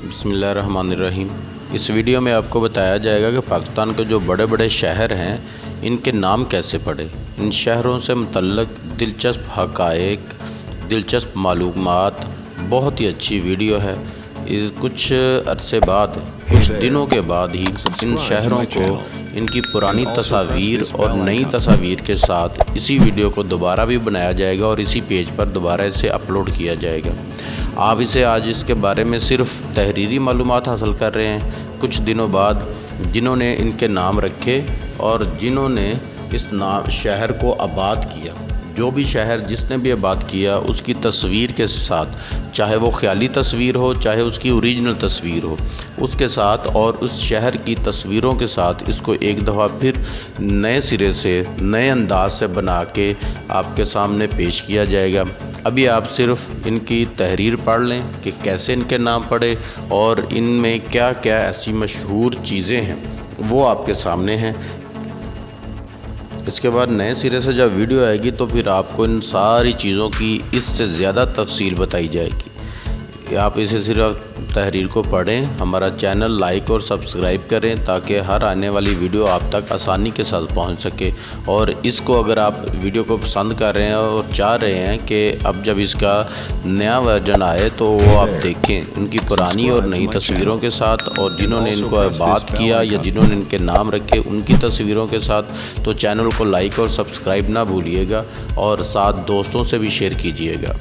बिस्मिल्लाहिर्रहमानिर्रहीम। इस वीडियो में आपको बताया जाएगा कि पाकिस्तान के जो बड़े बड़े शहर हैं इनके नाम कैसे पड़े। इन शहरों से मुतल्लक दिलचस्प हक़ाइक़, दिलचस्प मालूमात, बहुत ही अच्छी वीडियो है। इस कुछ अरसे बाद, कुछ दिनों के बाद ही इन शहरों को इनकी पुरानी तस्वीर और नई तस्वीर के साथ इसी वीडियो को दोबारा भी बनाया जाएगा और इसी पेज पर दोबारा इसे अपलोड किया जाएगा। आप इसे आज इसके बारे में सिर्फ तहरीरी मालूमात हासिल कर रहे हैं। कुछ दिनों बाद जिन्होंने इनके नाम रखे और जिन्होंने इस शहर को आबाद किया, जो भी शहर जिसने भी आबाद किया उसकी तस्वीर के साथ, चाहे वो ख्याली तस्वीर हो चाहे उसकी ओरिजिनल तस्वीर हो, उसके साथ और उस शहर की तस्वीरों के साथ इसको एक दफ़ा फिर नए सिरे से, नए अंदाज से बना के आपके सामने पेश किया जाएगा। अभी आप सिर्फ इनकी तहरीर पढ़ लें कि कैसे इनके नाम पड़े और इनमें क्या क्या ऐसी मशहूर चीज़ें हैं वो आपके सामने हैं। इसके बाद नए सिरे से जब वीडियो आएगी तो फिर आपको इन सारी चीज़ों की इससे ज़्यादा तफसील बताई जाएगी। आप इसे सिर्फ तहरीर को पढ़ें, हमारा चैनल लाइक और सब्सक्राइब करें ताकि हर आने वाली वीडियो आप तक आसानी के साथ पहुंच सके। और इसको अगर आप वीडियो को पसंद कर रहे हैं और चाह रहे हैं कि अब जब इसका नया वर्जन आए तो वो आप देखें उनकी पुरानी और नई तस्वीरों के साथ, और जिन्होंने इनको आबाद किया या जिन्होंने इनके नाम रखे उनकी तस्वीरों के साथ, तो चैनल को लाइक और सब्सक्राइब ना भूलिएगा और साथ दोस्तों से भी शेयर कीजिएगा।